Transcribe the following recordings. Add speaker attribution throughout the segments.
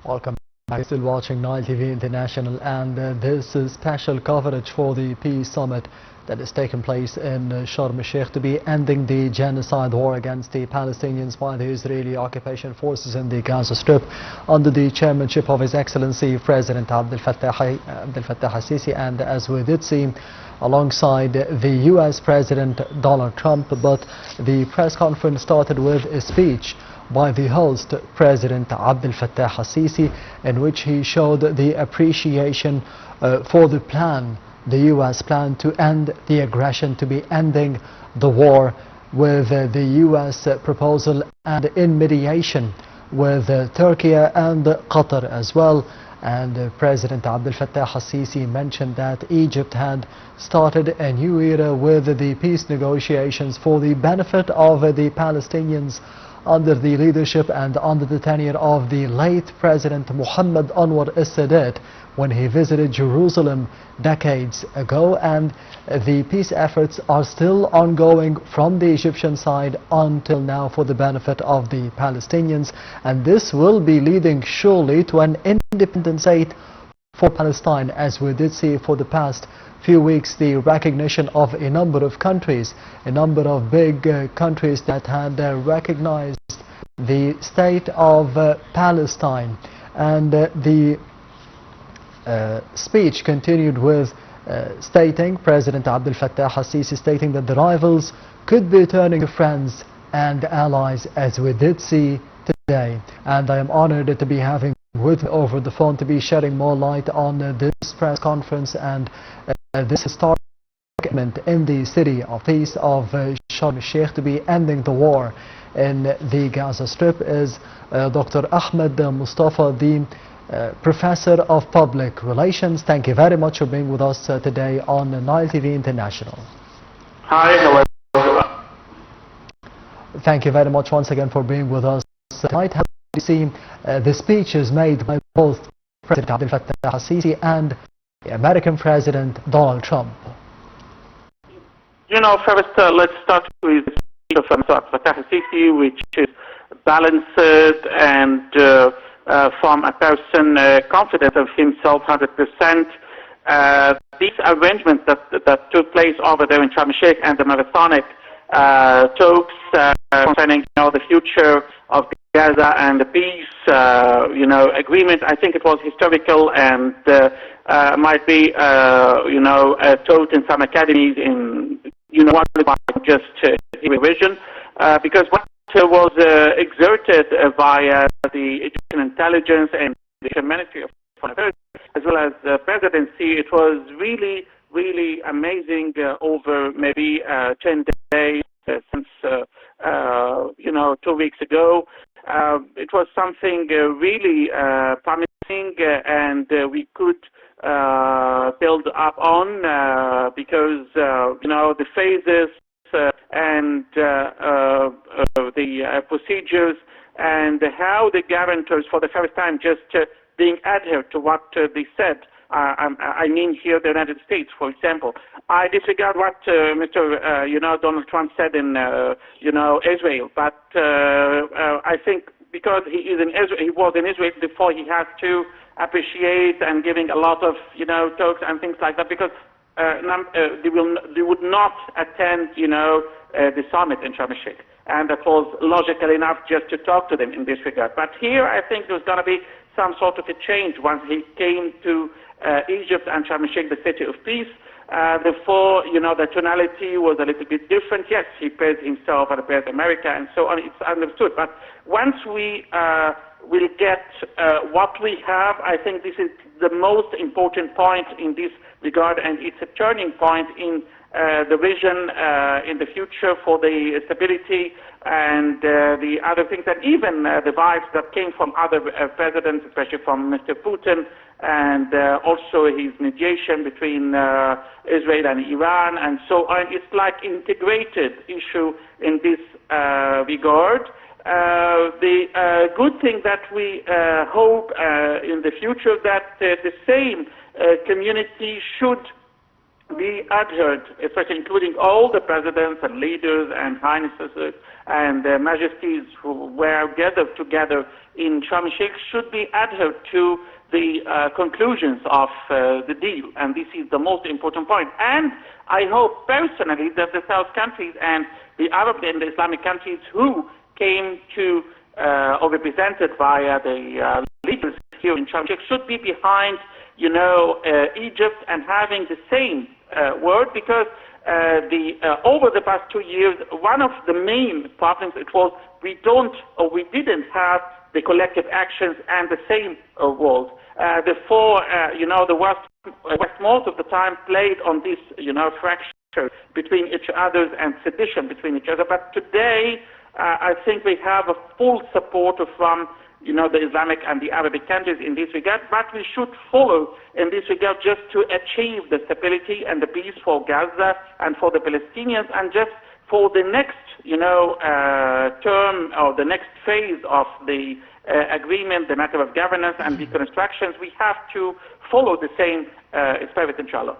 Speaker 1: Welcome back. You're still watching Nile TV International, and this is special coverage for the Peace Summit that is taking place in Sharm el-Sheikh to be ending the genocide war against the Palestinians by the Israeli occupation forces in the Gaza Strip under the chairmanship of His Excellency President Abdel Fattah al-Sisi, and as we did see, alongside the US President Donald Trump. But the press conference started with a speech by the host, President Abdel Fattah al-Sisi, in which he showed the appreciation for the plan, the US plan to end the aggression, to be ending the war, with the US proposal and in mediation with Turkey and Qatar as well. And President Abdel Fattah al-Sisi mentioned that Egypt had started a new era with the peace negotiations for the benefit of the Palestinians under the leadership and under the tenure of the late President Mohammed Anwar al-Sadat when he visited Jerusalem decades ago. And the peace efforts are still ongoing from the Egyptian side until now for the benefit of the Palestinians, and this will be leading surely to an independent state for Palestine, as we did see for the past few weeks the recognition of a number of countries, a number of big countries that had recognized the state of Palestine. And the speech continued with stating, President Abdel Fattah al-Sisi stating that the rivals could be turning to friends and allies, as we did see today. And I am honored to be having with me over the phone to be shedding more light on this press conference and this historic document in the city of peace of Sharm el-Sheikh to be ending the war in the Gaza Strip is Dr. Ahmed Mostafa, the Professor of Public Relations. Thank you very much for being with us today on Nile TV International.
Speaker 2: Hi, how are you?
Speaker 1: Thank you very much once again for being with us tonight. Have you seen the speeches made by both President Abdel Fattah al-Sisi and the American President Donald Trump?
Speaker 2: You know, first let's start with the speech of Mr. Fattah al-Sisi, which is balanced and from a person confident of himself 100%. These arrangements that took place over there in Sharm el-Sheikh and the marathonic talks concerning the future of Gaza and the peace agreement, I think it was historical and might be taught in some academies in just revision, because what was exerted by the Egyptian intelligence and the Ministry of Foreign Affairs as well as the presidency, it was really amazing over maybe 10 days since 2 weeks ago. It was something really promising, and we could build up on because the phases and the procedures and how the guarantors for the first time just being adhered to what they said. I mean here the United States, for example. I disregard what Mr. Donald Trump said in Israel, but I think because he is in Israel, he was in Israel before, he has to appreciate and giving a lot of talks and things like that, because they would not attend the summit in Sharm el-Sheikh, and that was logical enough just to talk to them in this regard. But here I think there's going to be some sort of a change once he came to Egypt and Sharm el-Sheikh, the city of peace. Before, the tonality was a little bit different. Yes, he praised himself and praised America and so on. It's understood. But once we will get what we have, I think this is the most important point in this regard, and it's a turning point in the vision in the future for the stability and the other things, and even the vibes that came from other presidents, especially from Mr. Putin, and also his mediation between Israel and Iran and so on. It's like integrated issue in this regard. The good thing that we hope in the future that the same community should we adhered, especially including all the presidents and leaders and highnesses and majesties who were gathered together in Sharm el-Sheikh, should be adhered to the conclusions of the deal. And this is the most important point. And I hope personally that the South countries and the Arab and the Islamic countries who came to or represented via the leaders here in Sharm el-Sheikh should be behind, Egypt and having the same word, because over the past 2 years, one of the main problems it was we didn't have the collective actions and the same world. Therefore, the West most of the time played on this, fracture between each other and sedition between each other. But today, I think we have a full support from the Islamic and the Arabic countries in this regard, but we should follow in this regard just to achieve the stability and the peace for Gaza and for the Palestinians, and just for the next, term or the next phase of the agreement, the matter of governance and reconstructions, we have to follow the same spirit, inshallah.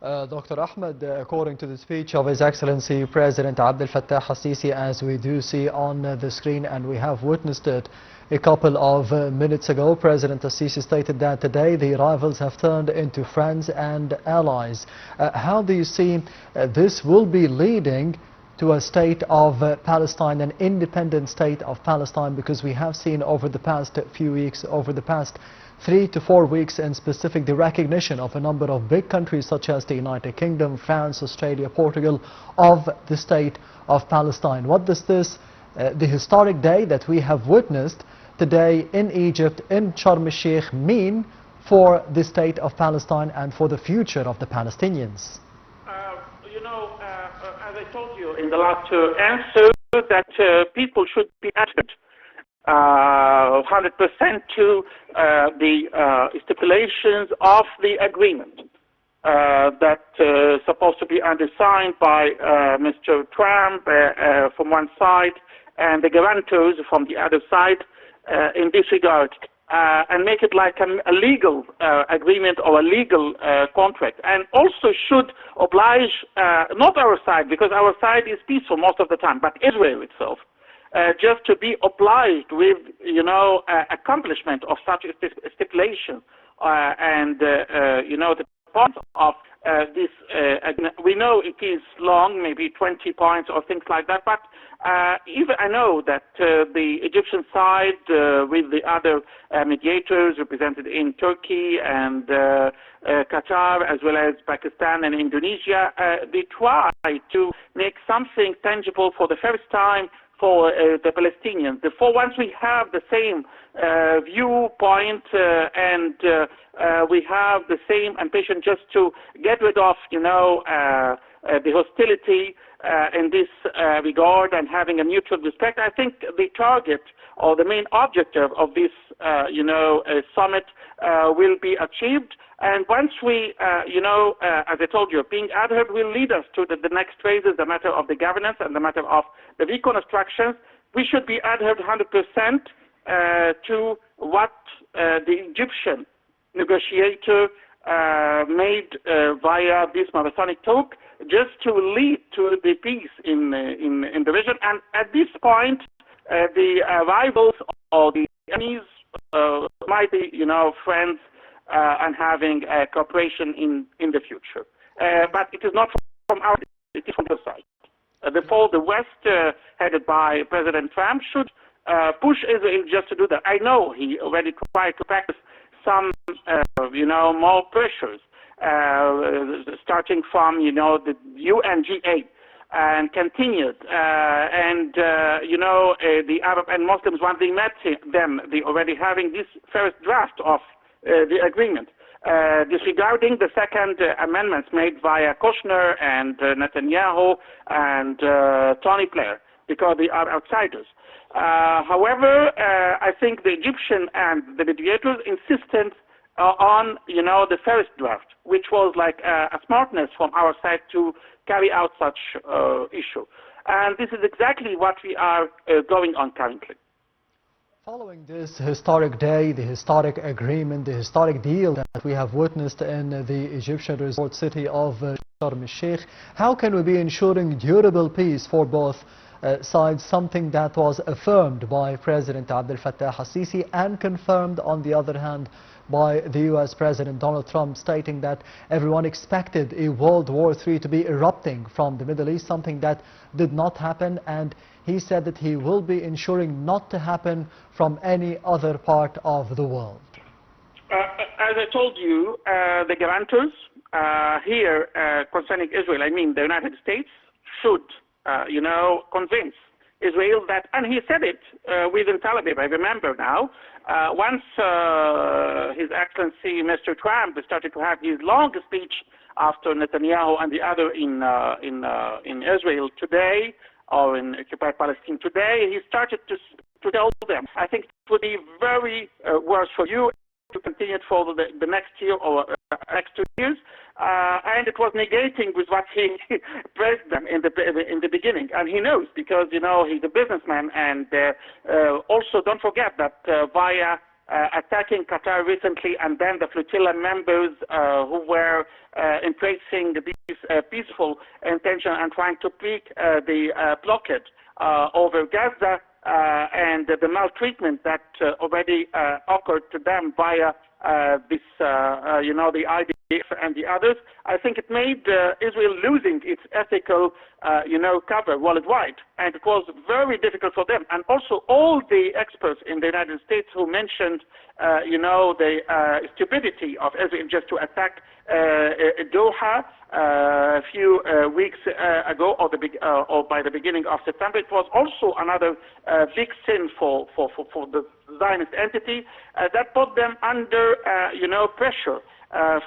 Speaker 1: Dr. Ahmed, according to the speech of His Excellency President Abdel Fattah al-Sisi, as we do see on the screen, and we have witnessed it a couple of minutes ago, President al-Sisi stated that today the rivals have turned into friends and allies. How do you see this will be leading to a state of Palestine, an independent state of Palestine? Because we have seen over the past few weeks, over the past 3 to 4 weeks in specific, the recognition of a number of big countries such as the United Kingdom, France, Australia, Portugal, of the state of Palestine. What does this, the historic day that we have witnessed today in Egypt, in Sharm el-Sheikh, mean for the state of Palestine and for the future of the Palestinians?
Speaker 2: As I told you in the last answer, that people should be adhered 100% to the stipulations of the agreement that supposed to be undersigned by Mr. Trump from one side and the guarantors from the other side in this regard, and make it like a legal agreement or a legal contract, and also should oblige not our side, because our side is peaceful most of the time, but Israel itself, just to be obliged with, accomplishment of such a stipulation, and, the points of this, we know it is long, maybe 20 points or things like that, but even I know that the Egyptian side, with the other mediators represented in Turkey and Qatar, as well as Pakistan and Indonesia, they try to make something tangible for the first time for the Palestinians. Therefore, once we have the same viewpoint and we have the same ambition just to get rid of, the hostility in this regard and having a mutual respect, I think the target or the main objective of this, summit will be achieved. And once we, as I told you, being adhered will lead us to the next phases, the matter of the governance and the matter of the reconstructions. We should be adhered 100% to what the Egyptian negotiator made via this marathonic talk, just to lead to the peace in the region. And at this point, the rivals or the enemies might be, friends and having cooperation in the future. But it is not from our side, it is from the side. Therefore, the West, headed by President Trump, should push Israel just to do that. I know he already tried to practice some, more pressures, starting from, the UNGA, and continued. The Arab and Muslims, when they met them, they already having this first draft of the agreement, disregarding the second amendments made via Kushner and Netanyahu and Tony Blair, because they are outsiders. However, I think the Egyptian and the mediators insisted on, the first draft, which was like a smartness from our side to carry out such issue. And this is exactly what we are going on currently.
Speaker 1: Following this historic day, the historic agreement, the historic deal that we have witnessed in the Egyptian resort city of Sharm el-Sheikh, how can we be ensuring durable peace for both sides, something that was affirmed by President Abdel Fattah al-Sisi and confirmed on the other hand by the US President Donald Trump, stating that everyone expected a World War III to be erupting from the Middle East, something that did not happen, and he said that he will be ensuring not to happen from any other part of the world.
Speaker 2: As I told you, the guarantors here concerning Israel, I mean the United States, should, convince Israel that, and he said it within Tel Aviv, I remember now, once His Excellency Mr. Trump started to have his long speech after Netanyahu and the other in Israel today, or in occupied Palestine today, he started to tell them, I think it would be very worse for you to continue it for the next year or next 2 years, and it was negating with what he praised them in the beginning, and he knows because he's a businessman, and also don't forget that via attacking Qatar recently, and then the flotilla members who were embracing these peaceful intention and trying to break the blockade over Gaza, and the maltreatment that already occurred to them via this, the IDF and the others, I think it made Israel losing its ethical, cover worldwide, and it was very difficult for them. And also all the experts in the United States who mentioned, the stupidity of Israel just to attack Doha a few weeks ago, or by the beginning of September, it was also another big sin for the Zionist entity that put them under, pressure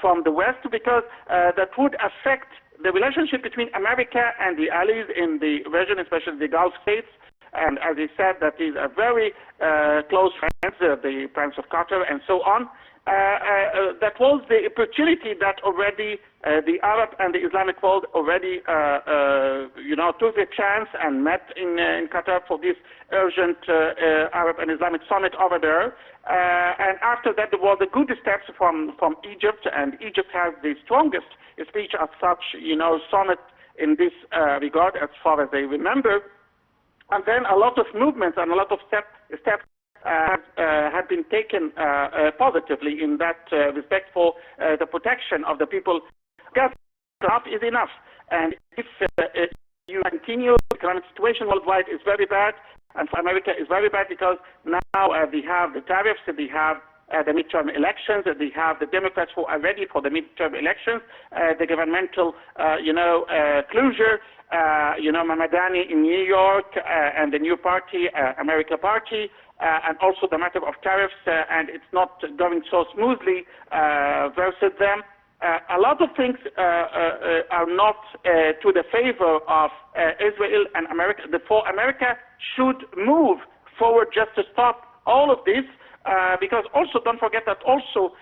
Speaker 2: from the West, because that would affect the relationship between America and the allies in the region, especially the Gulf states. And as he said, that is a very close friends, the Prince of Qatar and so on. That was the opportunity that already the Arab and the Islamic world already, took a chance and met in Qatar for this urgent Arab and Islamic summit over there. And after that, there was a good steps from Egypt, and Egypt has the strongest speech as such, summit in this regard, as far as they remember. And then a lot of movements and a lot of steps have been taken positively in that respect for the protection of the people. Enough is enough, and if you continue, the economic situation worldwide is very bad, and for America is very bad, because now they have the tariffs, they have the midterm elections, they have the Democrats who are ready for the midterm elections, the governmental, closure, Mamadani in New York, and the new party, America Party, and also the matter of tariffs, and it's not going so smoothly versus them. A lot of things are not to the favor of Israel and America. Therefore, America should move forward just to stop all of this, because also don't forget that also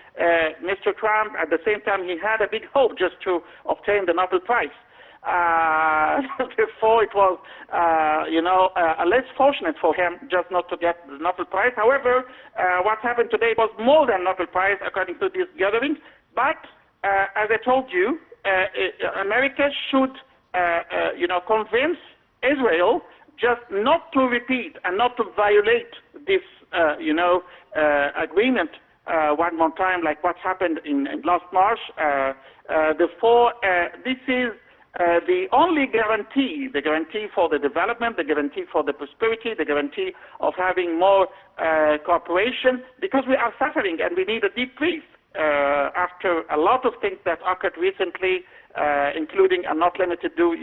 Speaker 2: Mr. Trump, at the same time, he had a big hope just to obtain the Nobel Prize. Therefore, it was, less fortunate for him just not to get the Nobel Prize. However, what happened today was more than Nobel Prize according to this gathering. But as I told you, America should, convince Israel just not to repeat and not to violate this, agreement one more time, like what happened in last March. Therefore, this is the only guarantee, the guarantee for the development, the guarantee for the prosperity, the guarantee of having more cooperation, because we are suffering and we need a deep peace after a lot of things that occurred recently, including and not limited to,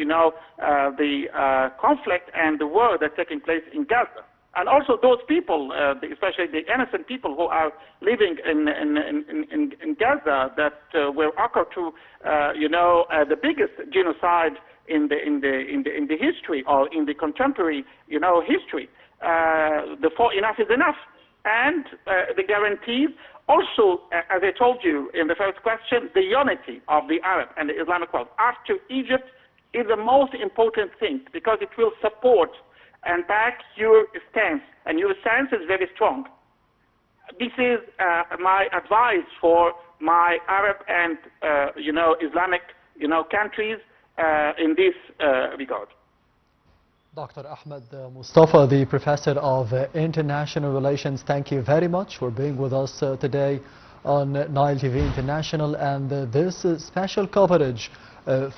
Speaker 2: the conflict and the war that's taking place in Gaza. And also those people, especially the innocent people who are living in Gaza, that were occurred to, the biggest genocide in the history, or in the contemporary, history. Therefore, enough is enough, and the guarantees. Also, as I told you in the first question, the unity of the Arab and the Islamic world after Egypt is the most important thing, because it will support and back your stance. And your stance is very strong. This is my advice for my Arab and Islamic countries in this regard.
Speaker 1: Dr. Ahmed Mostafa, the Professor of International Relations, thank you very much for being with us today on Nile TV International and this special coverage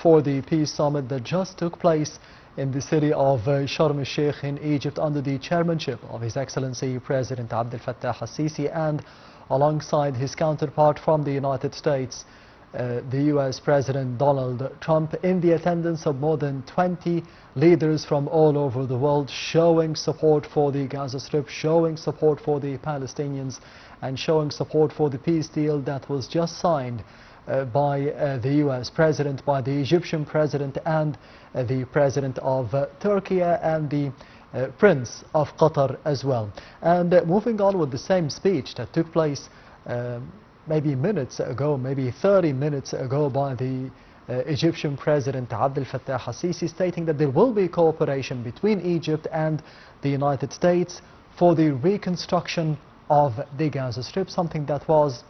Speaker 1: for the Peace Summit that just took place in the city of Sharm el-Sheikh in Egypt under the chairmanship of His Excellency President Abdel Fattah al-Sisi, and alongside his counterpart from the United States, the US President Donald Trump, in the attendance of more than 20 leaders from all over the world, showing support for the Gaza Strip, showing support for the Palestinians, and showing support for the peace deal that was just signed by the US President, by the Egyptian President, and the President of Turkey, and the Prince of Qatar as well. And moving on with the same speech that took place maybe minutes ago, maybe 30 minutes ago, by the Egyptian President Abdel Fattah al-Sisi, stating that there will be cooperation between Egypt and the United States for the reconstruction of the Gaza Strip, something that was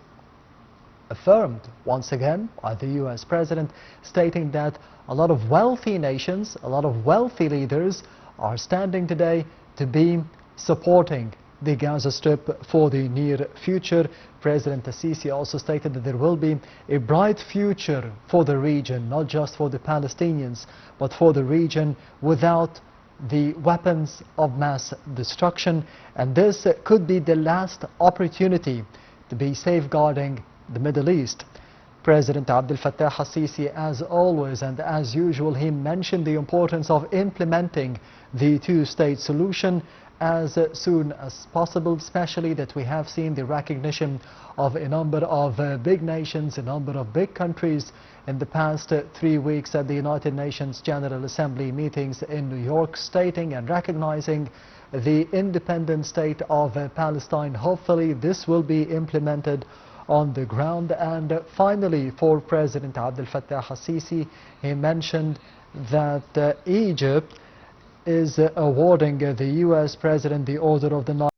Speaker 1: affirmed once again by the US President, stating that a lot of wealthy nations, a lot of wealthy leaders are standing today to be supporting the Gaza Strip for the near future. President al-Sisi also stated that there will be a bright future for the region, not just for the Palestinians, but for the region without the weapons of mass destruction. And this could be the last opportunity to be safeguarding the Middle East. President Abdel Fattah al-Sisi, as always and as usual, he mentioned the importance of implementing the two-state solution as soon as possible, especially that we have seen the recognition of a number of big nations, a number of big countries in the past 3 weeks at the United Nations General Assembly meetings in New York, stating and recognizing the independent state of Palestine. Hopefully this will be implemented on the ground. And finally, for President Abdel Fattah al-Sisi, he mentioned that Egypt is awarding the US President the Order of the Nile